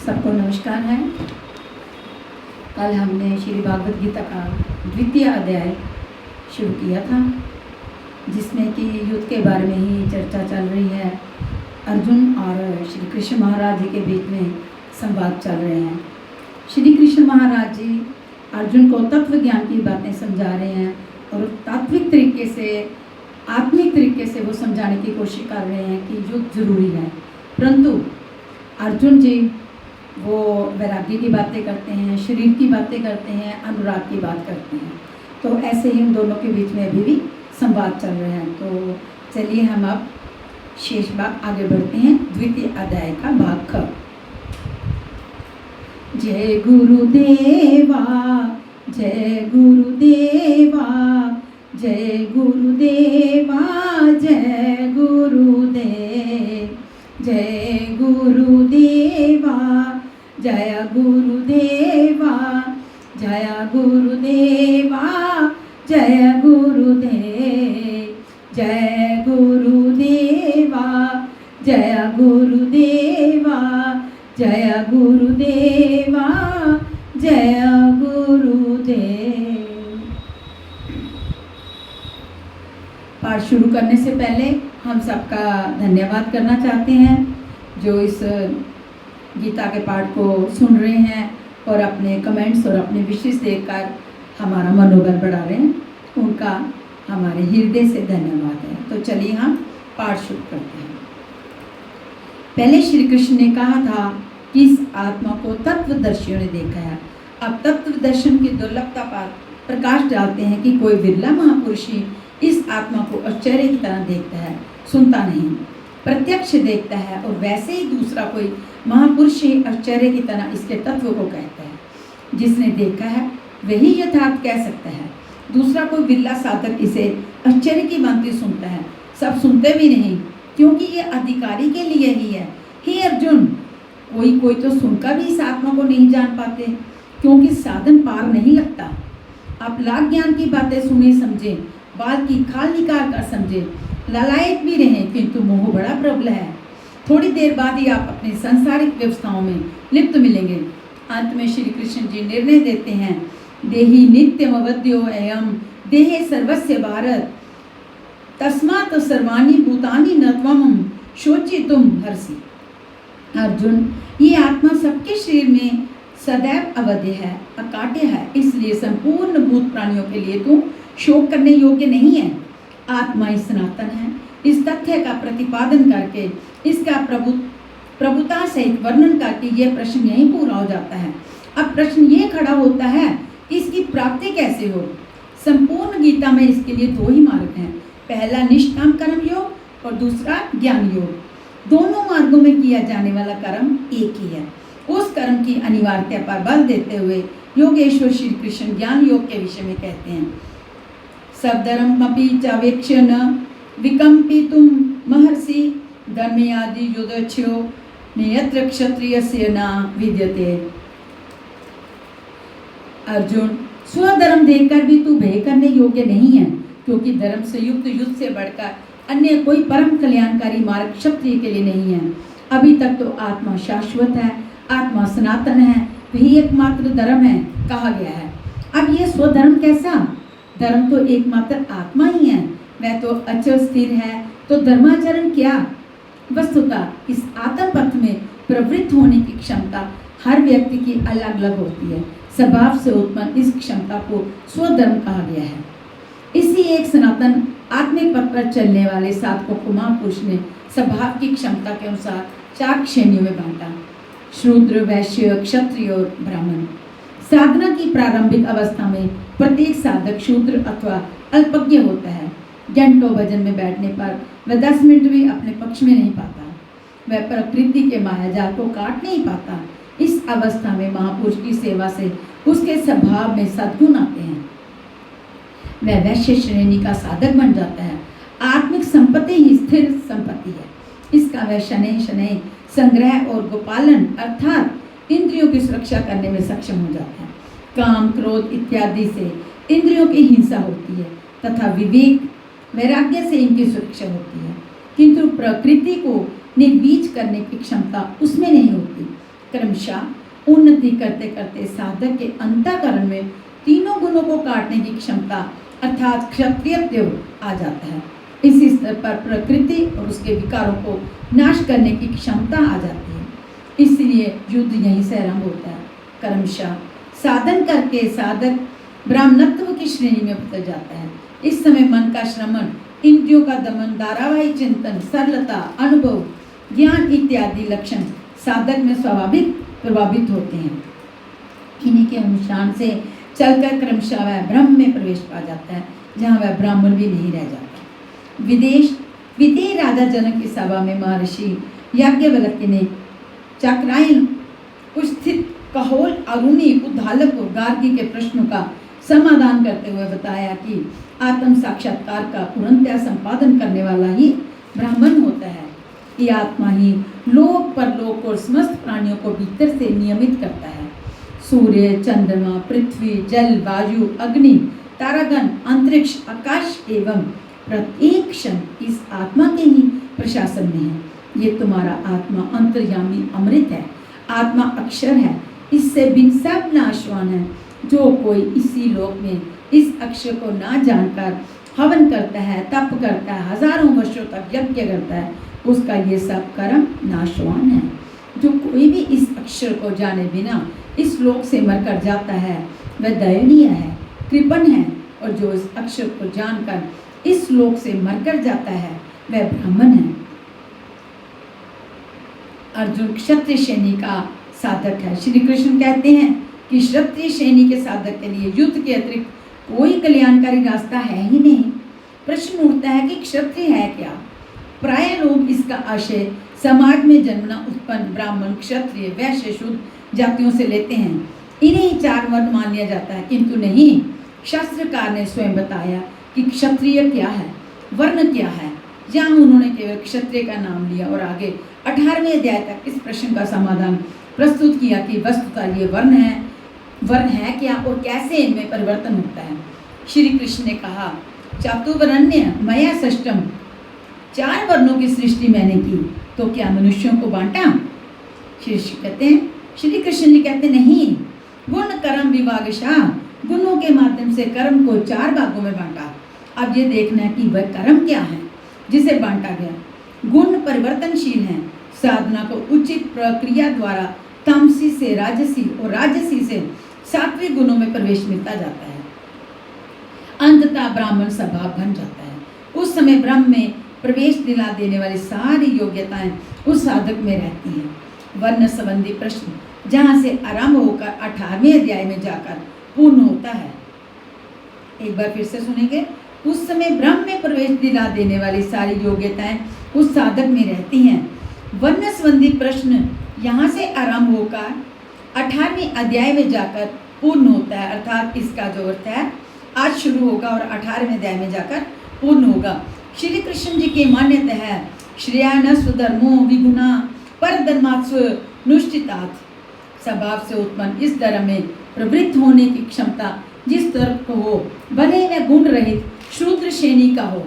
सबको नमस्कार है। कल हमने श्री भागवत गीता का द्वितीय अध्याय शुरू किया था, जिसमें कि युद्ध के बारे में ही चर्चा चल रही है। अर्जुन और श्री कृष्ण महाराज जी के बीच में संवाद चल रहे हैं। श्री कृष्ण महाराज जी अर्जुन को तत्व ज्ञान की बातें समझा रहे हैं और तात्विक तरीके से, आत्मिक तरीके से वो समझाने की कोशिश कर रहे हैं कि युद्ध जरूरी है। परंतु अर्जुन जी वो वैराग्य की बातें करते हैं, शरीर की बातें करते हैं, अनुराग की बात करते हैं। तो ऐसे ही इन दोनों के बीच में अभी भी संवाद चल रहे हैं। तो चलिए हम अब शेष भाग आगे बढ़ते हैं। द्वितीय अध्याय का भाग ख। जय गुरुदेवा, जय गुरुदेवा, जय गुरुदेवा, जय गुरुदेव, जय गुरुदेवा, जय गुरुदेवा, जय गुरुदेवा, जय गुरुदेव, जय गुरुदेवा, जय गुरुदेवा, जय गुरुदेवा, जय गुरुदेव। पाठ शुरू करने से पहले हम सबका धन्यवाद करना चाहते हैं जो इस गीता के पाठ को सुन रहे हैं और अपने कमेंट्स और अपने विशेष देकर हमारा मनोबल बढ़ा रहे हैं। उनका हमारे हृदय से धन्यवाद है। तो चलिए हम पाठ शुरू करते हैं। पहले श्री कृष्ण ने कहा था कि इस आत्मा को तत्वदर्शियों ने देखा है। अब तत्व दर्शन की दुर्लभता पर प्रकाश डालते हैं कि कोई बिरला महापुरुष ही इस आत्मा को आश्चर्य की तरह देखता है, सुनता नहीं, प्रत्यक्ष देखता है। और वैसे ही दूसरा कोई महापुरुष ही आश्चर्य की तरह इसके तत्व को कहता है। जिसने देखा है वही यथार्थ कह सकता है। दूसरा कोई बिरला साधक इसे आश्चर्य की भांति सुनता है। सब सुनते भी नहीं, क्योंकि ये अधिकारी के लिए ही है। हे अर्जुन, कोई तो सुनकर भी इस आत्मा को नहीं जान पाते, क्योंकि साधन पार नहीं लगता। आप लाख ज्ञान की बातें सुने समझे, बाल की खाल निकाल कर समझे, लालायत भी रहे, किंतु मोह बड़ा प्रबल है। थोड़ी देर बाद ही आप अपनी सांसारिक व्यवस्थाओं में लिप्त मिलेंगे। अंत में श्री कृष्ण जी निर्णय देते हैं, देहि नित्यम अवध्यो अयम देहे सर्वस्य भारत तस्मात् सर्वाणि भूतानि न त्वं शोचितुम हर्षि। अर्जुन, ये आत्मा सबके शरीर में सदैव अवध्य है, अकाट्य है, इसलिए संपूर्ण भूत प्राणियों के लिए तू शोक करने योग्य नहीं है। आत्मा ही सनातन है। इस तथ्य का प्रतिपादन करके, इसका प्रभुता सहित वर्णन करके यह प्रश्न यहीं पूरा हो जाता है। अब प्रश्न ये खड़ा होता है, इसकी प्राप्ति कैसे हो? संपूर्ण गीता में इसके लिए दो ही मार्ग हैं। पहला निष्काम कर्म योग और दूसरा ज्ञान योग। दोनों मार्गों में किया जाने वाला कर्म एक ही है। उस कर्म की अनिवार्यता पर बल देते हुए योगेश्वर श्री कृष्ण ज्ञान योग के विषय में कहते हैं, सबधर्ममपि चावेक्ष्य न विकम्पितुं महर्षि धर्मे आदि युद्धक्षयो नियत्र क्षत्रियस्य न विद्यते। अर्जुन, स्वधर्म देखकर भी तू भय करने योग्य नहीं है, क्योंकि धर्म से युक्त युद्ध से बढ़कर अन्य कोई परम कल्याणकारी मार्ग क्षत्रिय के लिए नहीं है। अभी तक तो आत्मा शाश्वत है, आत्मा सनातन है, वही एकमात्र धर्म है कहा गया है। अब यह स्वधर्म कैसा? धर्म तो एकमात्र आत्मा ही है, वह तो अचल स्थिर है, तो धर्माचरण क्या? वस्तुतः इस आत्म पथ में प्रवृत्त होने की क्षमता हर व्यक्ति की अलग अलग होती है। स्वभाव से उत्पन्न इस क्षमता को स्वधर्म कहा गया है। इसी एक सनातन आत्मिक पथ पर चलने वाले साधकों को महापुरुष ने स्वभाव की क्षमता के अनुसार 4 श्रेणियों में बांटा, शूद्र, वैश्य, क्षत्रिय और ब्राह्मण। साधना की प्रारंभिक अवस्था में प्रत्येक साधक शूद्र अथवा अल्पज्ञ होता है। घंटों भजन में बैठने पर वह 10 मिनट भी अपने पक्ष में नहीं पाता। वह प्रकृति के मायाजाल को काट नहीं पाता। इस अवस्था में महापुरुष की सेवा से उसके स्वभाव में सद्गुण आते हैं। वह वैश्य श्रेणी का साधक बन जाता है। आत्मिक संपत्ति ही स्थिर संपत्ति है। इसका वह शनैः शनैः संग्रह और गोपालन अर्थात इंद्रियों की सुरक्षा करने में सक्षम हो जाता है। काम, क्रोध इत्यादि से इंद्रियों की हिंसा होती है तथा विवेक, वैराग्य से इनकी सुरक्षा होती है, किंतु प्रकृति को निर्वीज करने की क्षमता उसमें नहीं होती। क्रमशः उन्नति करते करते साधक के अंतःकरण में तीनों गुणों को काटने की क्षमता अर्थात क्षत्रियत्व आ जाता है। इसी स्तर पर प्रकृति और उसके विकारों को नाश करने की क्षमता आ जाती है। इसलिए युद्ध यहीं से आरंभ होता है। क्रमशः साधन करके साधक ब्राह्मणत्व की श्रेणी में उतर जाता है। इस समय मन का श्रमण, इंद्रियों का दमन, धारावाहिक चिंतन, सरलता, अनुभव, ज्ञान इत्यादि लक्षण साधक में स्वाभाविक प्रभावित होते हैं। इन्हीं के अनुसार से चलकर क्रमशः वह ब्रह्म में प्रवेश पा जाता है, जहाँ वह ब्राह्मण भी नहीं रह जाता। विदेह राजा जनक की सभा में महर्षि याज्ञवल्क्य ने चाक्रायन उपस्थित कहोल, अरुणी, उद्दालक और गार्गी के प्रश्नों का समाधान करते हुए बताया कि आत्म साक्षात्कार का पूर्णतः संपादन करने वाला ही ब्राह्मण होता है। ये आत्मा ही लोक परलोक और समस्त प्राणियों को भीतर से नियमित करता है। सूर्य, चंद्रमा, पृथ्वी, जल, वायु, अग्नि, तारागण, अंतरिक्ष, आकाश एवं प्रत्येक क्षण इस आत्मा के ही प्रशासन में है। ये तुम्हारा आत्मा अंतर्यामी अमृत है, आत्मा अक्षर है, इससे भिन्न सब नाशवान है। जो कोई इसी लोक में इस अक्षर को ना जानकर हवन करता है, तप करता है, हजारों वर्षों तक यज्ञ करता है, उसका ये सब कर्म नाशवान है। जो कोई भी इस अक्षर को जाने बिना इस लोक से मरकर जाता है वह दयनीय है, कृपण है, और जो इस अक्षर को जानकर इस लोक से मरकर जाता है वह ब्राह्मण है। अर्जुन क्षत्रिय श्रेणी का साधक है। श्री कृष्ण कहते हैं कि क्षत्रिय श्रेणी के साधक के लिए युद्ध के अतिरिक्त कोई कल्याणकारी रास्ता है ही नहीं। प्रश्न उठता है कि क्षत्रिय है क्या? प्राय लोग इसका आशय समाज में जन्मना उत्पन्न ब्राह्मण, क्षत्रिय, वैश्य, शूद्र जातियों से लेते हैं। इन्हें ही चार वर्ण मान लिया जाता है, किंतु नहीं। शास्त्रकार ने स्वयं बताया कि क्षत्रिय क्या है, वर्ण क्या है। यहाँ उन्होंने केवल क्षत्रिय का नाम लिया और आगे 18वें अध्याय तक इस प्रश्न का समाधान प्रस्तुत किया कि वस्तुतः ये वर्ण है क्या और कैसे इनमें परिवर्तन होता है। श्री कृष्ण ने कहा, चातुर्वर्ण्य मया सृष्टम, 4 वर्णों की सृष्टि मैंने की, तो क्या मनुष्यों को बांटा? श्री कृष्ण जी कहते नहीं, गुण कर्म विभागशः, गुणों के माध्यम से कर्म को 4 भागों में बांटा। अब ये देखना है कि वह कर्म क्या है जिसे बांटा गया। गुण परिवर्तनशील हैं, साधना को उचित प्रक्रिया द्वारा तामसी से राजसी और राजसी से सात्विक गुणों में प्रवेश मिलता जाता है, अंततः ब्राह्मण स्वभाव बन जाता है। उस समय ब्रह्म में प्रवेश दिला देने वाली सारी योग्यताएं उस साधक में रहती हैं। वर्ण संबंधी प्रश्न जहां से आरंभ होकर 18वें अध्याय में जाकर पूर्ण होता है। एक बार फिर से सुनेंगे। उस समय ब्रह्म में प्रवेश दिला देने वाली सारी योग्यताएं उस साधक में रहती हैं। वर्ण संबंधी प्रश्न यहाँ से आरंभ होकर 18वें अध्याय में जाकर पूर्ण होता है, अर्थात इसका जो अर्थ है आज शुरू होगा और 18वें अध्याय में जाकर पूर्ण होगा। श्री कृष्ण जी की मान्यता है, श्रेयान स्वधर्मो विगुणा पर धर्मात्स्व नुष्ठितात्, स्वभाव से उत्पन्न इस धर्म में प्रवृत्त होने की क्षमता जिस तरफ को हो, भले वह गुण रहित शूद्र श्रेणी का हो,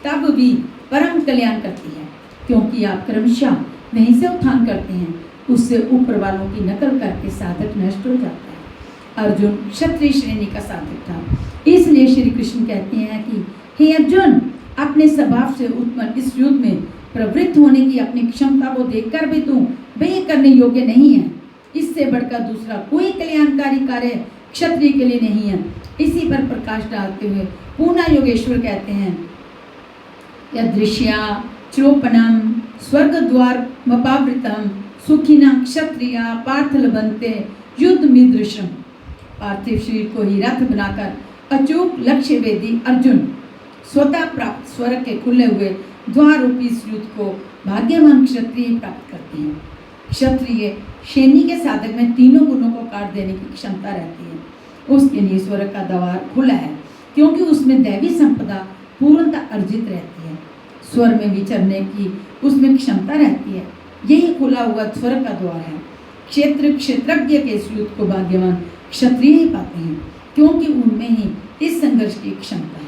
तब भी परम कल्याण करती है, क्योंकि आप क्रमशः वहीं से उत्थान करते हैं, उससे ऊपर वालों की नकल करके साधक नष्ट हो जाता है। अर्जुन क्षत्रिय श्रेणी का साधक था, इसलिए श्री कृष्ण कहते हैं कि हे अर्जुन, अपने स्वभाव से उत्पन्न इस युद्ध में प्रवृत्त होने की अपनी क्षमता को देखकर भी तू व्यय करने योग्य नहीं है। इससे बढ़कर दूसरा कोई कल्याणकारी कार्य क्षत्रिय के लिए नहीं है। इसी पर प्रकाश डालते हुए पूर्णा योगेश्वर कहते हैं, यदृश्या चोपनम स्वर्ग द्वार मपावृतम सुखिना क्षत्रिया पार्थ लभन्ते युद्ध मिदृशम। पार्थिव शरीर को ही रथ बनाकर अचूक लक्ष्य वेदी अर्जुन स्वतः प्राप्त स्वर्ग के खुले हुए द्वार रूपी इस युद्ध को भाग्यवान क्षत्रिय प्राप्त करते हैं। क्षत्रिय श्रेणी के साधक में तीनों गुणों को काट देने की क्षमता रहती है। उसके लिए स्वर्ग का द्वार खुला है, क्योंकि उसमें दैवी संपदा पूर्णतः अर्जित रहती है। स्वर में विचरने की उसमें क्षमता रहती है। यही खुला हुआ स्वर्ग का द्वार है। क्षेत्रज्ञ के इस युद्ध को भाग्यवान क्षत्रिय ही पाते हैं, क्योंकि उनमें ही इस संघर्ष की क्षमता है।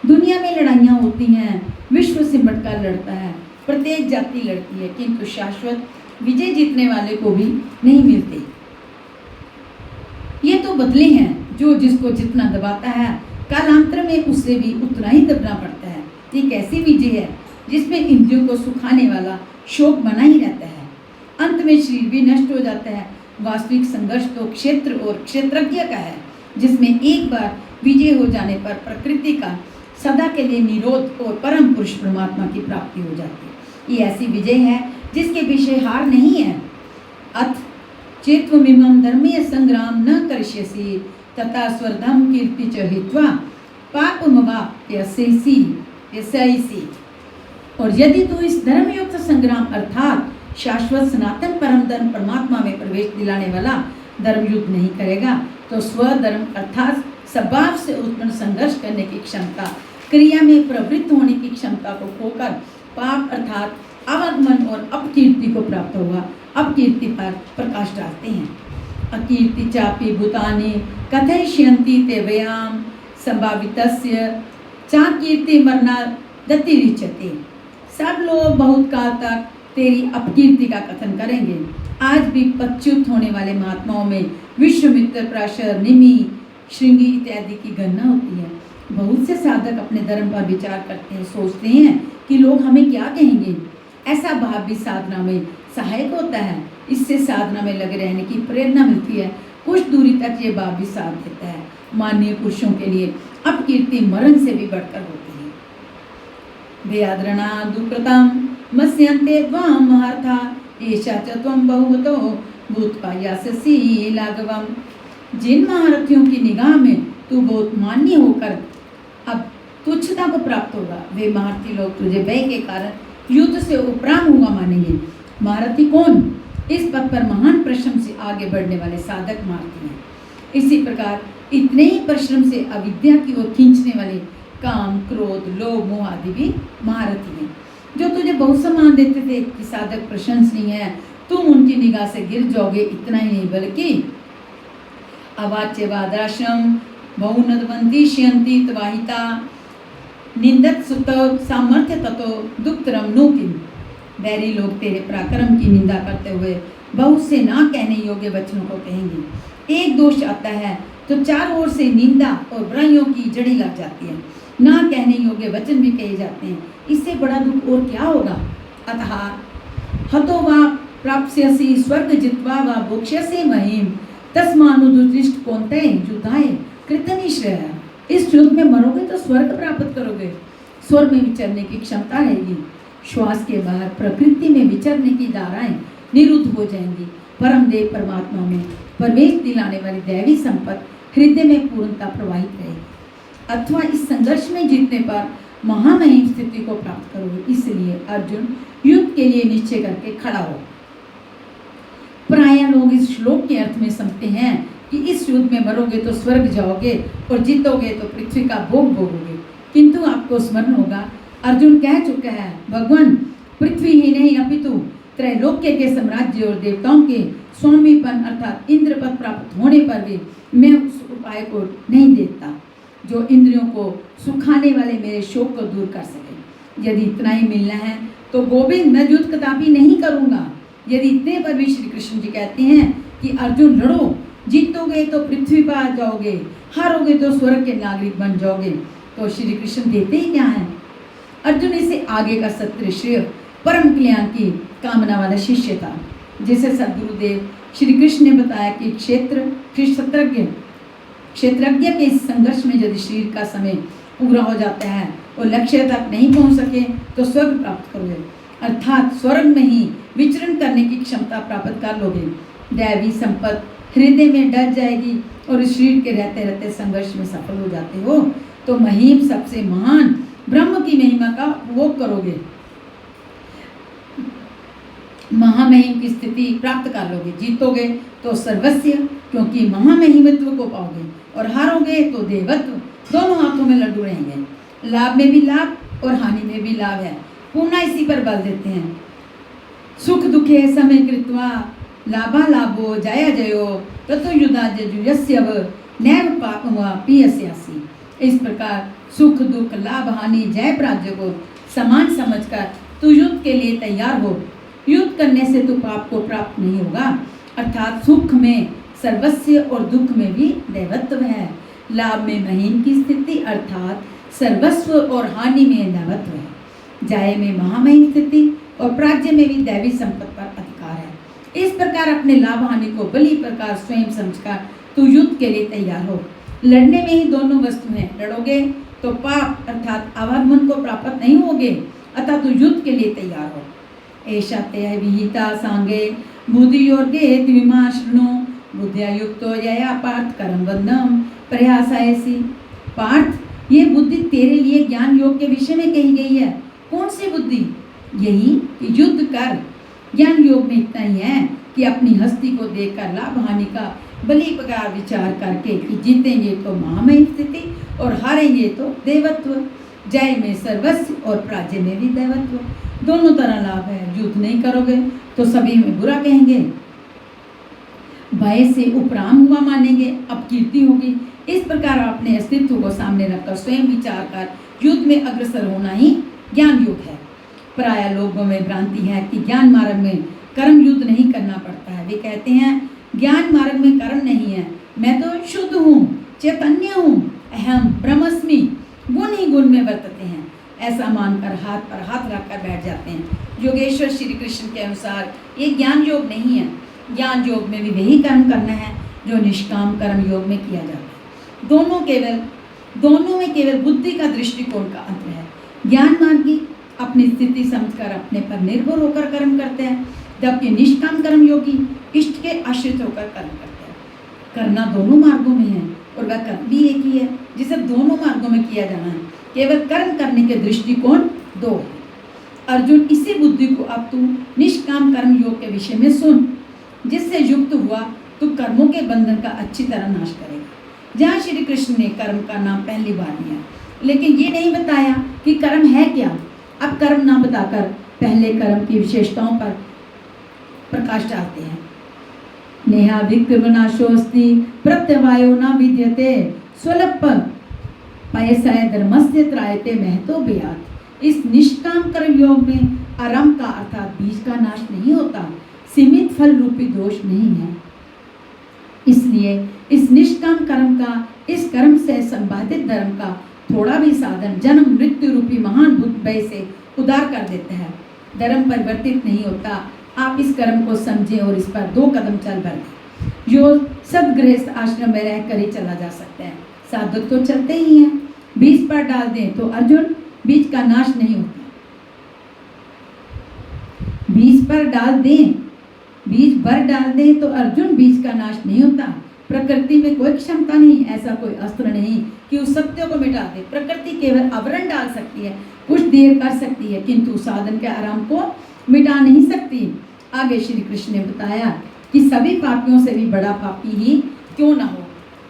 दुनिया में लड़ाइयाँ होती हैं, विश्व सिमट कर लड़ता है, प्रत्येक जाति लड़ती है, किंतु शाश्वत विजय जीतने वाले को भी नहीं मिलते। ये तो बदले हैं, जो जिसको जितना दबाता है कालांतर में उससे भी उतना ही दबना पड़ता है। एक ऐसी विजय है जिसमें इंद्रियों को सुखाने वाला शोक बना ही रहता है। अंत में शरीर भी नष्ट हो जाता है। वास्तविक संघर्ष तो क्षेत्र और क्षेत्रज्ञ का है, जिसमें एक बार विजय हो जाने पर प्रकृति का सदा के लिए निरोध और परम पुरुष परमात्मा की प्राप्ति हो जाती है। ये ऐसी विजय है जिसके पीछे हार नहीं है। अथ चेत्वमिमं धर्मीय संग्राम न करिष्यसि तथा स्वरधम कीर्ति च हित्वा पापमवाप्यसि। और यदि तू इस धर्मयुक्त संग्राम अर्थात शाश्वत सनातन परम धर्म परमात्मा में प्रवेश दिलाने वाला धर्म युद्ध नहीं करेगा तो स्वधर्म अर्थात स्वभाव से उत्पन्न संघर्ष करने की क्षमता, क्रिया में प्रवृत्त होने की क्षमता को खोकर पाप अर्थात अवगमन और अपकीर्ति को प्राप्त होगा। अपकीर्ति पर प्रकाश डालते हैं। अकीर्ति चापि भूतानि कथयिष्यन्ति ते वयाम संभावितस्य चाकीर्ति मरणादतिरिच्यते। सब लोग बहुत काल तक तेरी अपकीर्ति का कथन करेंगे। आज भी पच्युत होने वाले महात्माओं में विश्वामित्र, पराशर, निमि, श्रृंगी इत्यादि की गणना होती है। बहुत से साधक अपने धर्म पर विचार करते हैं, सोचते हैं कि लोग हमें क्या कहेंगे। ऐसा भाव भी साधना में सहायक होता है। इससे साधना में लगे रहने की प्रेरणा मिलती है। कुछ दूरी तक ये भाव भी साथ देता है। माननीय पुरुषों के लिए अपकीर्ति मरण से भी बढ़कर होती है। वेयाद्रणा दुकृतम मस्यन्ते त्वं महर्था एषा च त्वं बहुवतो भूतपायाससि लाघवम्। जिन महारथियों की निगाह में तू बहुत मान्य होकर अब तुच्छता को प्राप्त होगा, वे महारथी लोग तुझे भय के कारण युद्ध से उपराम हुआ मानेंगे। महारथी कौन? इस पथ पर महान परिश्रम से आगे बढ़ने वाले साधक महारथी हैं। इसी प्रकार इतने ही परिश्रम से अविद्या की ओर खींचने वाले काम, क्रोध, लोभ, मोह आदि भी महारथी हैं, जो तुझे बहुत सम्मान देते थे कि साधक प्रशंसनीय है, तुम उनकी निगाह से गिर जाओगे। इतना ही नहीं बल्कि अवाच्यवादाश्रम बहुनदवंतीष्यन्ति त्वाहिता निंदत सुतो सामर्थ्य ततो दुक्तरम नो किम। वैरी लोग तेरे पराक्रम की निंदा करते हुए बहुत से ना कहने योग्य वचनों को कहेंगे। एक दोष आता है तो चारों ओर से निंदा और बुराइयों की जड़ी लग जाती है। ना कहने योग्य वचन भी कहे जाते हैं। इससे बड़ा दुख और क्या होगा। अतः हतो वा प्राप्स्यसि स्वर्ग जित्वा वा भोक्ष्यसि महीम तस्मानुदुष्ट कौन्ते युद्धाय कृतनिश्रय। इस युद्ध में मरोगे तो स्वर्ग प्राप्त करोगे। स्वर्ग में विचरने की क्षमता रहेगी। श्वास के बाहर प्रकृति में विचरने की धाराएं निरुद्ध हो जाएंगी। परम देव परमात्मा में प्रवेश दिलाने वाली दैवी संपत्ति हृदय में पूर्णता प्रवाहित रहेगी। अथवा इस संघर्ष में जीतने पर महामहिम स्थिति को प्राप्त करोगे। इसलिए अर्जुन युद्ध के लिए निश्चय करके खड़ा हो। प्राय लोग इस श्लोक के अर्थ में समझते हैं कि इस युद्ध में मरोगे तो स्वर्ग जाओगे और जीतोगे तो पृथ्वी का भोग भोगोगे। किंतु आपको स्मरण होगा अर्जुन कह चुका है, भगवान पृथ्वी ही नहीं अपितु त्रैलोक्य के साम्राज्य और देवताओं के स्वामीपन अर्थात इंद्र पद प्राप्त होने पर भी मैं उस उपाय को नहीं देखता जो इंद्रियों को सुखाने वाले मेरे शोक को दूर कर सके। यदि इतना ही मिलना है तो गोविंद मैं युद्ध कदापि नहीं करूँगा। यदि इतने पर भी श्री कृष्ण जी कहते हैं कि अर्जुन लड़ो, जीतोगे तो पृथ्वी पर आ जाओगे, हारोगे तो स्वर्ग के नागरिक बन जाओगे, तो श्री कृष्ण देते ही क्या है। अर्जुन इसे आगे का सत्य श्रेय परम कल्याण की कामना वाला शिष्य था, जिसे सदगुरुदेव श्री कृष्ण ने बताया कि क्षेत्रज्ञ के इस संघर्ष में यदि शरीर का समय पूरा हो जाता है और लक्ष्य तक नहीं पहुंच सके तो स्वर्ग प्राप्त करोगे, अर्थात स्वर्ग में ही विचरण करने की क्षमता प्राप्त कर लोगे। दैवी संपत्ति हृदय में डर जाएगी और इस शरीर के रहते रहते संघर्ष में सफल हो जाते हो तो महिम सबसे महान ब्रह्म की महिमा का उपभोग करोगे, महामहिम की स्थिति प्राप्त कर लोगे। जीतोगे तो सर्वस्व क्योंकि महामहिमत्व को पाओगे और हारोगे तो देवत्व। दोनों हाथों में लड्डू रहेंगे। लाभ में भी लाभ और हानि में भी लाभ है। पुनः इसी पर बल देते हैं। सुख दुखे समय कृत्वा लाभा लाभो जया जयो ततो युधा जजुयस्यव नैव पापमवापि यस्यासि। इस प्रकार सुख दुख लाभ हानि जय पराजय को समान समझकर तू युद्ध के लिए तैयार हो। युद्ध करने से तो पाप को प्राप्त नहीं होगा, अर्थात सुख में सर्वस्व और दुख में भी दैवत्व है। लाभ में महीन की स्थिति अर्थात सर्वस्व और हानि में दैवत्व है। जाय में महामहीन स्थिति और प्राज्य में भी दैवी संपत्ति पर अधिकार है। इस प्रकार अपने लाभ हानि को भली प्रकार स्वयं समझकर तू युद्ध के लिए तैयार हो। लड़ने में ही दोनों वस्तु हैं, लड़ोगे तो पाप अर्थात आवागमन को प्राप्त नहीं होगे, अतः तू युद्ध के लिए तैयार हो। ऐसा ते विहिता सांगे बुद्धि योगे द्विमाश्रणो बुद्धिया युक्तो यया पार्थ कर्म बंधम प्रयासायसी। पार्थ, ये बुद्धि तेरे लिए ज्ञान योग के विषय में कही गई है। कौन सी बुद्धि? यही कि युद्ध कर। ज्ञान योग में इतना ही है कि अपनी हस्ती को देखकर लाभ हानि का भली प्रकार विचार करके कि जीतेंगे तो महामय स्थिति और हारेंगे तो देवत्व। जय में सर्वस्व और प्राज्य में भी देवत्व, दोनों तरह लाभ है। युद्ध नहीं करोगे तो सभी में बुरा कहेंगे, भय से उपराम हुआ मानेंगे, अपकीर्ति होगी। इस प्रकार अपने अस्तित्व को सामने रखकर स्वयं विचार कर युद्ध में अग्रसर होना ही ज्ञान योग है। प्राय लोगों में भ्रांति है कि ज्ञान मार्ग में कर्म युद्ध नहीं करना पड़ता है। वे कहते हैं ज्ञान मार्ग में कर्म नहीं है, मैं तो शुद्ध हूँ, चैतन्य हूँ, अहम ब्रह्मस्मि, गुण ही गुण में वर्तते हैं। ऐसा मानकर हाथ पर हाथ रखकर बैठ जाते हैं। योगेश्वर श्री कृष्ण के अनुसार ये ज्ञान योग नहीं है। ज्ञान योग में भी वही कर्म करना है जो निष्काम कर्म योग में किया जाता है। दोनों में केवल बुद्धि का दृष्टिकोण का अंतर है। ज्ञान मार्गी अपनी स्थिति समझकर अपने पर निर्भर होकर कर्म करते हैं, जबकि निष्काम कर्म योगी इष्ट के आश्रित होकर कर्म करते हैं। करना दोनों मार्गों में है और वह कर्म भी एक ही है जिसे दोनों मार्गों में किया जाना है। केवल कर्म करने के दृष्टिकोण दो है। अर्जुन, इसी बुद्धि को अब तू निष्काम कर्म योग के विषय में सुन, जिससे युक्त हुआ तो कर्मों के बंधन का अच्छी तरह नाश करेगा। जहाँ श्री कृष्ण ने कर्म का नाम पहली बार लिया, लेकिन ये नहीं बताया कि कर्म है क्या। अब कर्म ना बताकर पहले कर्म की विशेषताओं पर प्रकाश डालते हैं। नेहा विक्रमनाशोस्ति प्रत्यवायो न विद्यते स्वल्प पयसय धर्मस्य त्रायते महतो बेयात। इस निष्काम कर्म योग में आरंभ का अर्थात बीज का नाश नहीं होता, सीमित फल रूपी दोष नहीं है। इसलिए इस निष्काम कर्म का, इस कर्म से संबाधित धर्म का थोड़ा भी साधन जन्म मृत्यु रूपी महान भूत भय से उदार कर देता है। धर्म परिवर्तित नहीं होता। आप इस कर्म को समझें और इस पर 2 कदम चल बढ़ें। जो सदगृहस्थ आश्रम में रहकर ही चला जा सकता है। साधक तो चलते ही हैं। बीज पर डाल दें तो अर्जुन बीज का नाश नहीं होता। बीज पर डाल दें, बीज भर डाल दें तो अर्जुन बीज का नाश नहीं होता। प्रकृति में कोई क्षमता नहीं, ऐसा कोई अस्त्र नहीं कि उस सत्य को मिटा दे। प्रकृति केवल आवरण डाल सकती है, कुछ देर कर सकती है, किंतु साधन के आराम को मिटा नहीं सकती। आगे श्री कृष्ण ने बताया कि सभी पापियों से भी बड़ा पापी ही क्यों न हो,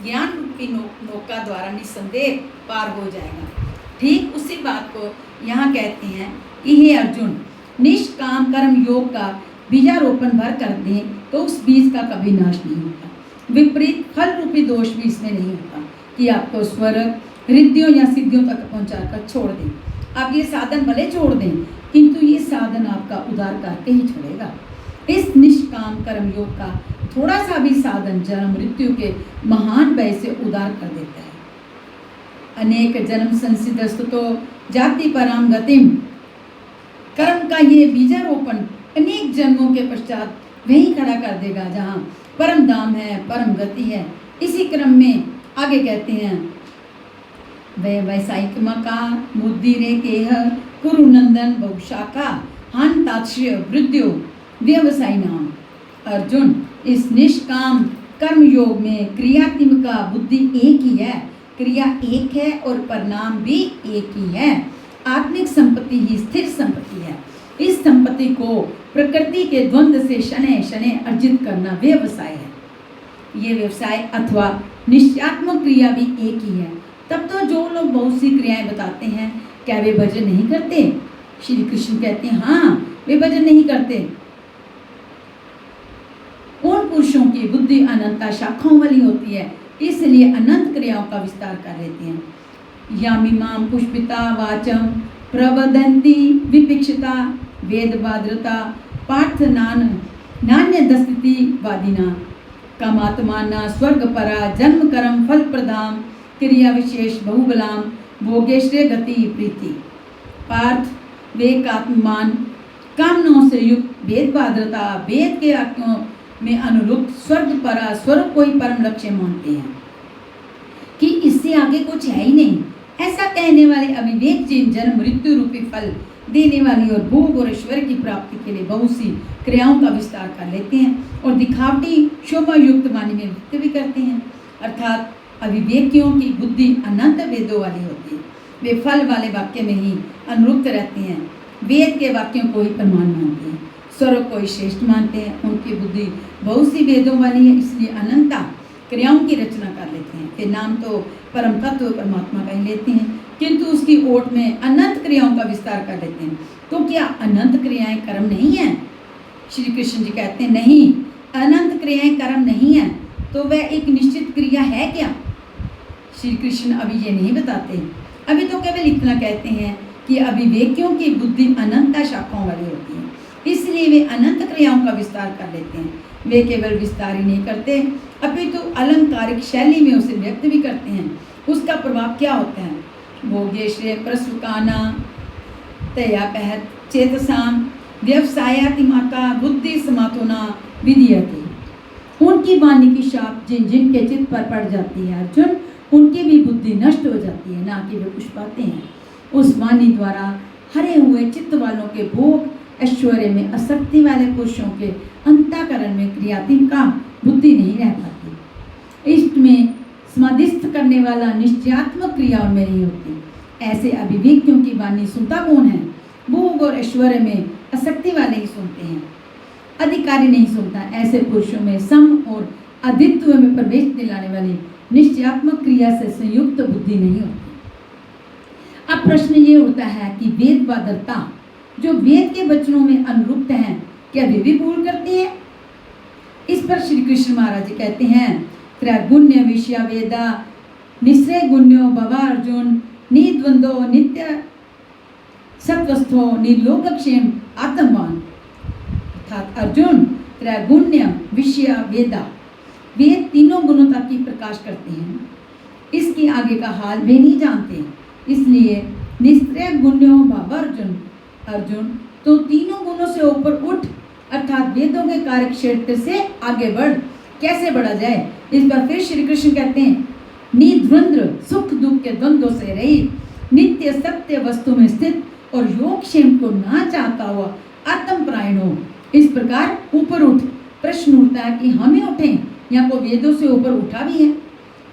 ज्ञान रूपी नौका द्वारा निस्संदेह पार हो जाएगा। ठीक उसी बात को यहाँ कहते हैं कि हे अर्जुन, निष्काम कर्म योग का बीजारोपण भर कर दें तो उस बीज का कभी नाश नहीं होता। विपरीत फल रूपी दोष भी इसमें नहीं होता कि आपको स्वर्ग रिद्धियों या सिद्धियों तक पहुँचाकर छोड़ दें। आप ये साधन भले छोड़ दें, किंतु ये साधन आपका उद्धार करके ही छोड़ेगा। इस निष्काम कर्म योग का थोड़ा सा भी साधन जन्म मृत्यु के महान भय से उद्धार कर देता है। अनेक जन्म संसिद्धस्तुतो जाति पराम गतिम। कर्म का ये बीजारोपण अनेक जन्मों के पश्चात वहीं खड़ा कर देगा जहाँ परम धाम है, परम गति है। इसी क्रम में आगे कहते हैं वैसायिक मका मुद्दि रे केह कुरुनंदन बहुशाखा हान्ताक्ष्य वृद्धियो व्यवसायी नाम। अर्जुन, इस निष्काम कर्म योग में क्रियात्मिका बुद्धि एक ही है, क्रिया एक है और परिणाम भी एक ही है। आत्मिक संपत्ति ही स्थिर संपत्ति है। इस संपत्ति को प्रकृति के द्वंद्व से शनै शनै अर्जित करना व्यवसाय है। ये व्यवसाय अथवा निश्चयात्मक क्रिया भी एक ही है। तब तो जो लोग बहुत सी क्रियाएं बताते हैं, क्या वे भजन नहीं करते? श्री कृष्ण कहते हैं हाँ, वे भजन नहीं करते। उन पुरुषों की बुद्धि अनंता शाखाओं वाली होती है, इसलिए अनंत क्रियाओं का विस्तार कर लेते हैं। यामिमाम पुष्पिता वाचम प्रवदंती विपिक्षिता वेद बाद्रता पार्थ नान्य दस्ति वादिना कामात्माना स्वर्ग परा जन्म कर्म फल प्रदाम क्रिया विशेष बहुबलाम भोगेश्वर गति प्रीति। पार्थ वेकात्मान कामनाओं से युक्त वेद बाध्यता वेद के आज्ञाओं में अनुरूप स्वर्ग परा स्वर्ग को ही परम लक्ष्य मानते हैं कि इससे आगे कुछ है ही नहीं। ऐसा कहने वाले अविवेक जिन जन्म मृत्यु रूपी फल देने वाली और भोग और ऐश्वर्य की प्राप्ति के लिए बहुत सी क्रियाओं का विस्तार कर लेते हैं और दिखावटी शोभा युक्त वाणी में व्यक्त भी करते हैं। अर्थात अविवेकियों की बुद्धि अनंत वेदों वाली होती है, वे फल वाले वाक्य में ही अनुरूप रहते हैं, वेद के वाक्यों को ही प्रमाण मानते हैं, स्वर्ग को ही श्रेष्ठ मानते हैं। उनकी बुद्धि बहुत सी वेदों वाली है, इसलिए अनंता क्रियाओं की रचना कर लेते हैं। फिर नाम तो परम तत्व परमात्मा का ही लेते हैं, किंतु उसकी ओट में अनंत क्रियाओं का विस्तार कर लेते हैं। तो क्या अनंत क्रियाएं कर्म नहीं है? श्री कृष्ण जी कहते हैं नहीं, अनंत क्रियाएं कर्म नहीं है। तो वह एक निश्चित क्रिया है क्या? श्री कृष्ण अभी ये नहीं बताते, अभी तो केवल इतना कहते हैं कि अविवेकियों की बुद्धि अनंत शाखाओं वाली होती है, इसलिए वे अनंत क्रियाओं का विस्तार कर लेते हैं। वे केवल विस्तार ही नहीं करते, अपितु अलंकारिक शैली में उसे व्यक्त भी करते हैं। उसका प्रभाव क्या होता है? भोगेश्वर प्रसुकाना तयापहत चेतसाम व्यवसायातिमाका बुद्धि समातोना विधीयते। उनकी वाणी की शाप जिन जिन के चित्त पर पड़ जाती है अर्जुन, उनकी भी बुद्धि नष्ट हो जाती है, ना कि वे कुछ पाते हैं। उस वाणी द्वारा हरे हुए चित्त वालों के भोग ऐश्वर्य में आसक्ति वाले पुरुषों के अंतःकरण में क्रियात्मका बुद्धि नहीं रह पाती। इष्ट में समाधिस्थ करने वाला निश्चयात्मक क्रियाओं में नहीं होती। ऐसे अविवेकियों की वाणी सुनता कौन है? भोग और ऐश्वर्य में आसक्ति वाले ही सुनते हैं, अधिकारी नहीं सुनता। ऐसे पुरुषों में सम और अदित्व में प्रवेश दिलाने वाली निश्चयात्मक क्रिया से संयुक्त बुद्धि नहीं होती। अब प्रश्न ये उठता है कि वेद बाध्यता जो वेद के वचनों में अनुरूप हैं, क्या वे भी भूल करते हैं? इस पर श्री कृष्ण महाराज जी कहते हैं त्रैगुण्य विषया वेदा निश्चय गुण्यो भवा अर्जुन निद्वंदो नित्य सत्वस्थो निर्लोकक्षेम आत्मवान। अर्थात अर्जुन त्रैगुण्य विषया वेदा, वेद तीनों गुणों की प्रकाश करते हैं, इसके आगे का हाल वे नहीं जानते, इसलिए निश्चय गुण्यो भवा अर्जुन, अर्जुन तो तीनों गुणों से ऊपर उठ, अर्थात वेदों के कार्य क्षेत्र से आगे बढ़। कैसे बढ़ा जाए? इस पर फिर श्री कृष्ण कहते हैं निद्वंद्व सुख दुख के द्वंद्वों से रहित नित्य सत्य वस्तु में स्थित और योगक्षेम को ना चाहता हुआ आत्मपरायण हो। इस प्रकार ऊपर उठ। प्रश्न उठता है कि हम ही उठें या को वेदों से ऊपर उठा भी है?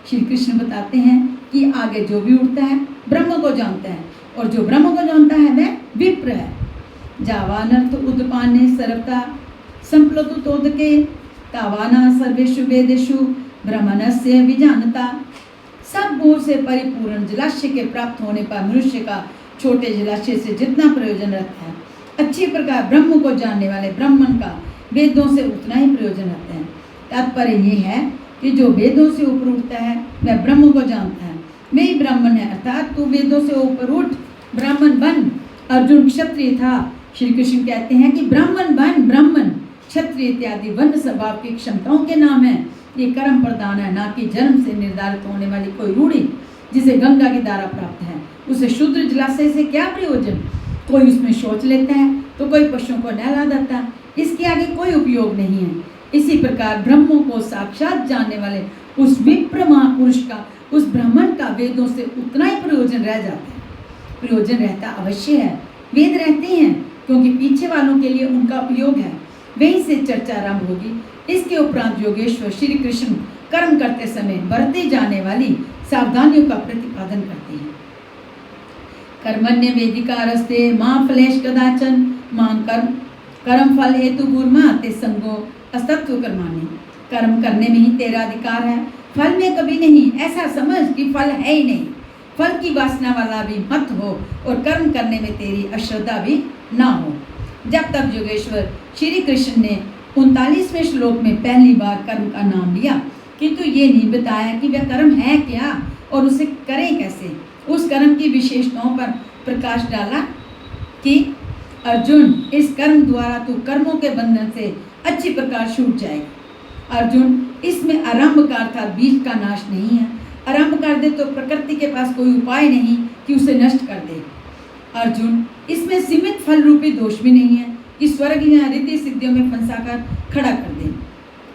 श्री कृष्ण बताते हैं कि आगे जो भी उठता है ब्रह्म को जानता है, और जो ब्रह्म को जानता है वह विप्र है। जावानर्थ उद्पान्ने सर्वता संप्लुतोदके तावाना सर्वेषु वेदेषु ब्रह्मणस्य विजानता। सब ओर से परिपूर्ण जलाशय के प्राप्त होने पर मनुष्य का छोटे जलाशय से जितना प्रयोजन रहता है, अच्छी प्रकार ब्रह्म को जानने वाले ब्राह्मण का वेदों से उतना ही प्रयोजन रहता है। तात्पर्य ये है कि जो वेदों से ऊपर उठता है वह ब्रह्म को जानता है, वही ब्राह्मण है। अर्थात तू वेदों से ऊपर उठ, ब्राह्मण बन। अर्जुन क्षत्रिय था, श्री कृष्ण कहते हैं कि ब्राह्मण बन। ब्राह्मण क्षत्रिय इत्यादि वर्ण स्वभाव की क्षमताओं के नाम है। ये कर्म प्रदान है, ना कि जन्म से निर्धारित होने वाली कोई रूढ़ी। जिसे गंगा की धारा प्राप्त है उसे शुद्ध जलाशय से क्या प्रयोजन? कोई उसमें शौच लेता है तो कोई पशुओं को नहला देता है, इसके आगे कोई उपयोग नहीं है। इसी प्रकार ब्रह्मों को साक्षात जानने वाले उस विप्र महापुरुष का, उस ब्राह्मण का वेदों से उतना ही प्रयोजन रह जाता है। प्रयोजन रहता अवश्य है, वेद रहते हैं क्योंकि पीछे वालों के लिए उनका उपयोग है। वहीं से चर्चा आरंभ होगी। इसके उपरांत योगेश्वर श्री कृष्ण कर्म करते समय बरते जाने वाली सावधानियों का प्रतिपादन करते हैं। कर्मण्य वेदिकारस्ते मां फलेश कदाचन मां कर्म फल हेतु गुरमा ते संगो अस्तत्व कर्माणि। कर्म करने में ही तेरा अधिकार है, फल में कभी नहीं। ऐसा समझ कि फल है ही नहीं, फल की वासना वाला भी मत हो और कर्म करने में तेरी अश्रद्धा भी ना हो। जब तक योगेश्वर श्री कृष्ण ने 39वें श्लोक में पहली बार कर्म का नाम लिया, किंतु ये नहीं बताया कि वह कर्म है क्या और उसे करें कैसे। उस कर्म की विशेषताओं पर प्रकाश डाला कि अर्जुन, इस कर्म द्वारा तू कर्मों के बंधन से अच्छी प्रकार छूट जाएगा। अर्जुन, इसमें आरंभ का अर्थात बीज का नाश नहीं है। आरंभ कर दे तो प्रकृति के पास कोई उपाय नहीं कि उसे नष्ट कर दे। अर्जुन, इसमें सीमित फल रूपी दोष भी नहीं है कि स्वर्ग या रिद्धि सिद्धियों में फंसाकर खड़ा कर दे।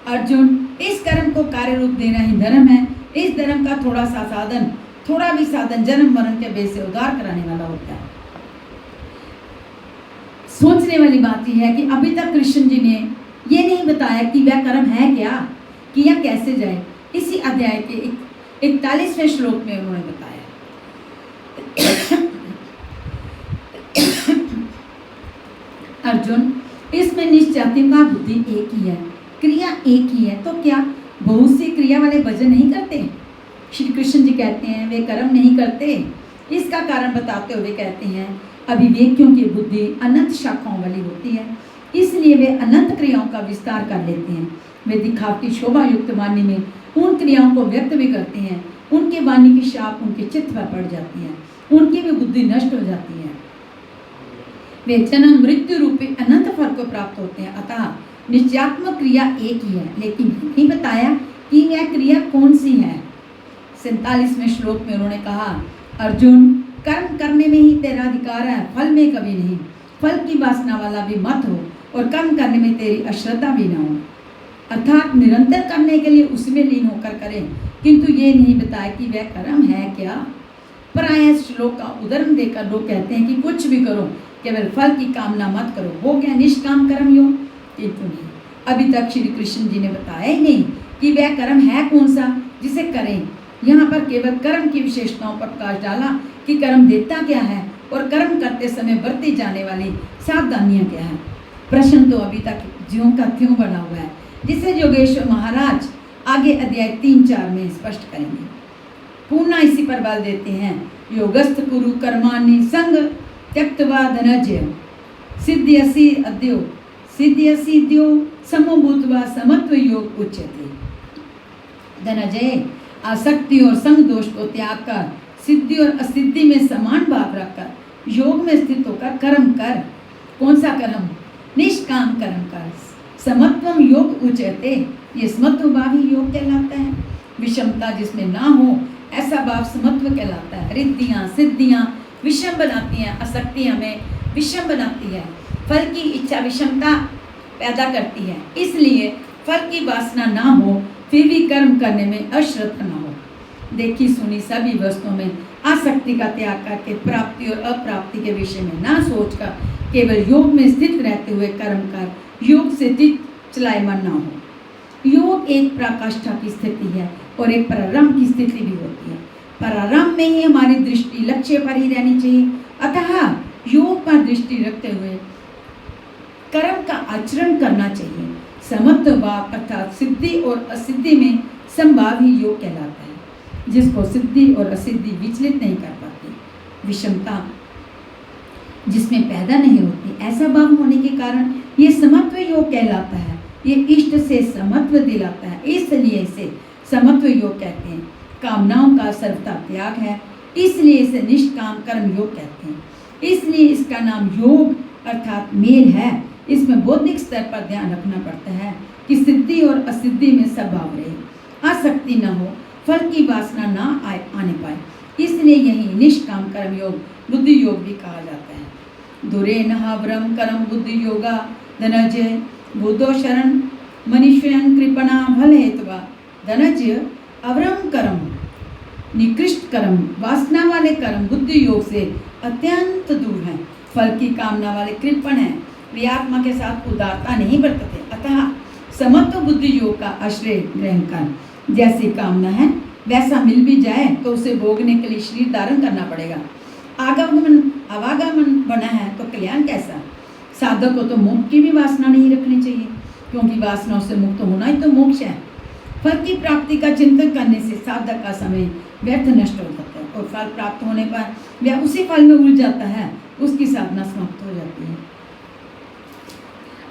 अर्जुन, इस कर्म को कार्य रूप देना ही धर्म है। इस धर्म का थोड़ा भी साधन जन्म मरण के बेस से उद्धार कराने वाला होता है। सोचने वाली बात यह है कि अभी तक कृष्ण जी ने ये नहीं बताया कि वह कर्म है क्या, किया कैसे जाए। इसी अध्याय के 41वें श्लोक में उन्होंने बताया। अर्जुन, इसमें निश्चाती का बुद्धि एक ही है, क्रिया एक ही है, तो क्या बहुत सी क्रिया वाले भजन नहीं करते? श्री कृष्ण जी कहते हैं वे कर्म नहीं करते। इसका कारण बताते हुए कहते हैं अविवेकियों की बुद्धि अनंत शाखाओं वाली होती है, इसलिए वे अनंत क्रियाओं का विस्तार कर लेते हैं। वे दिखावटी शोभा युक्त वाणी में उन क्रियाओं को व्यक्त भी करते हैं। उनके वाणी की शाप उनके चित्त पर पड़ जाती है, उनकी भी बुद्धि नष्ट हो जाती है। वे जन्म मृत्यु रूपी अनंत फल को प्राप्त होते हैं। अतः निश्चयात्मक क्रिया एक ही है, लेकिन नहीं बताया कि वह क्रिया कौन सी है। 47वें श्लोक में उन्होंने कहा, अर्जुन, कर्म करने में ही तेरा अधिकार है, फल में कभी नहीं। फल की वासना वाला भी मत हो और कर्म करने में तेरी अश्रद्धा भी ना हो, अर्थात निरंतर करने के लिए उसमें लीन होकर करें, किंतु ये नहीं बताया कि वह कर्म है क्या। प्राय श्लोक का उदाहरण देकर लोग कहते हैं कि कुछ भी करो, केवल फल की कामना मत करो, हो गया निष्काम कर्म योग। किंतु नहीं, अभी तक श्री कृष्ण जी ने बताया ही नहीं कि वह कर्म है कौन सा जिसे करें। यहाँ पर केवल कर्म की विशेषताओं पर प्रकाश डाला कि कर्म देता क्या है और कर्म करते समय बरती जाने वाली सावधानियां क्या है। प्रश्न तो अभी तक ज्यों का त्यों बना हुआ है, जिसे योगेश्वर महाराज आगे अध्याय 3-4 में स्पष्ट करेंगे। पुनः इसी पर बल देते हैं, योगस्थ कुरु कर्माणि संग त्यक्त्वा धनंजय सिद्ध्यसि अद्यो सिद्ध्यसिद्ध्यो समभूत्वा समत्व योग उच्यते। धनंजय, आसक्ति और संग दोष को त्याग कर सिद्धि और असिद्धि में समान भाव रखकर योग में स्थित होकर कर्म कर। कौन सा कर्म? निष्काम कर्म कर। समत्वम योग उच्यते, ये समत्व भाव ही योग कहलाता है। विषमता जिसमें ना हो ऐसा भाव समत्व कहलाता है। रिद्धियाँ सिद्धियाँ विषम बनाती हैं, आसक्ति हमें विषम बनाती है, फल की इच्छा विषमता पैदा करती है। इसलिए फल की वासना ना हो फिर भी कर्म करने में अश्रद्धा न हो। देखी सुनी सभी वस्तुओं में आसक्ति का त्याग करके प्राप्ति और अप्राप्ति के विषय में ना सोचकर केवल योग में स्थित रहते हुए कर्म कर, योग से चित्त चलायमान न हो। योग एक पराकाष्ठा की स्थिति है और एक प्रारंभ की स्थिति भी होती है। प्रारंभ में ही हमारी दृष्टि लक्ष्य पर ही रहनी चाहिए, अतः योग पर दृष्टि रखते हुए कर्म का आचरण करना चाहिए। समत्व भाव अर्थात सिद्धि और असिद्धि में संभाव ही योग कहलाता है, जिसको सिद्धि और असिद्धि विचलित नहीं कर पाती। विषमता जिसमें पैदा नहीं होती, ऐसा भाव होने के कारण ये समत्व योग कहलाता है। ये इष्ट से समत्व दिलाता है, इसलिए इसे समत्व योग कहते हैं। कामनाओं का सर्वथा त्याग है, इसलिए इसे निष्काम कर्म योग कहते हैं। इसलिए इसका नाम योग अर्थात मेल है। इसमें बौद्धिक स्तर पर ध्यान रखना पड़ता है कि सिद्धि और असिद्धि में सद्भाव रहे, आसक्ति न हो, फल की वासना ना आने पाए। इसलिए यही निष्काम कर्म योग बुद्धि योग भी कहा जाता है। दुरे नहावरम कर्म बुद्धि योगा धनंजय बुद्धो शरण मनीषयन कृपणा फल हेतुवा। धनंजय, अवरम कर्म निकृष्ट कर्म वासना वाले कर्म बुद्धि योग से अत्यंत दूर हैं। फल की कामना वाले कृपण हैं, वे आत्मा के साथ उदारता नहीं बरतते। अतः समत्व बुद्धि योग का आश्रय ग्रहण कर जैसी कामना है वैसा मिल भी जाए तो उसे भोगने के लिए शरीर धारण करना पड़ेगा। आवागमन बना है तो कल्याण कैसा। साधक को तो मोक्ष की भी वासना नहीं रखनी चाहिए, क्योंकि वासनाओं से मुक्त होना ही तो मोक्ष है। फल की प्राप्ति का चिंतन करने से साधक का समय व्यर्थ नष्ट हो जाता है और फल प्राप्त होने पर वह उसी फल में उलझ जाता है, उसकी साधना समाप्त हो जाती है।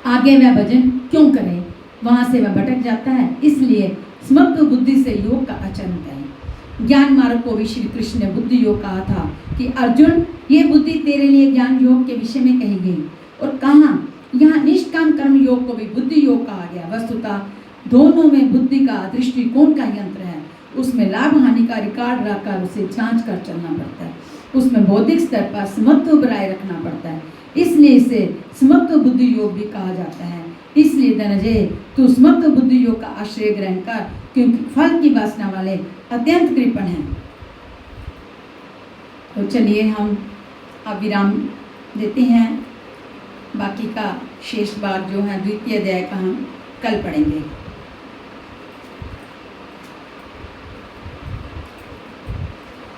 आगे वह भजन क्यों करे, वहां से वह भटक जाता है। इसलिए समत्व बुद्धि से योग का आचरण करें। ज्ञान मार्ग को भी श्री कृष्ण ने बुद्धि योग कहा था कि अर्जुन, ये बुद्धि तेरे लिए ज्ञान योग के विषय में कही गई। और कहाँ यहाँ निष्काम कर्म योग को भी बुद्धि योग कहा गया। वस्तुतः दोनों में बुद्धि का दृष्टिकोण का यंत्र है। उसमें लाभ हानि का रिकॉर्ड रखकर उसे जांच कर चलना पड़ता है। उसमें बौद्धिक स्तर पर समत्व बनाए रखना पड़ता है। इसलिए इसे समत्व बुद्धि योग भी कहा जाता है। इसलिए धनंजय तू समत्व बुद्धि योग का आश्रय ग्रहण कर, क्योंकि फल की वासना वाले अत्यंत कृपण हैं। तो चलिए हम अब विराम देते हैं। बाकी का शेष भाग जो है द्वितीय अध्याय का हम कल पढ़ेंगे।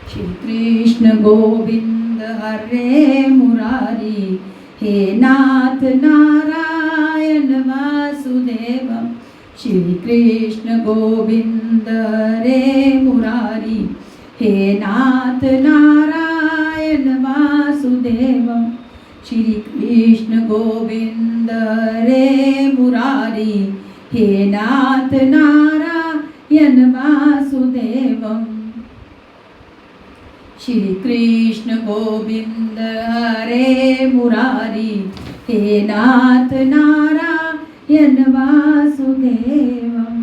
श्री कृष्ण गोविंद हरे मुरारी, हे नाथ नारायण वासुदेव। श्री कृष्ण गोविंद हरे मुरारी, हे नाथ नारायण वासुदेव। श्री कृष्ण गोविंद हरे मुरारी, हे नाथ नारायण वासुदेव। श्री कृष्ण गोविंद हरे मुरारी, हे नाथ नारायण वासुदेव।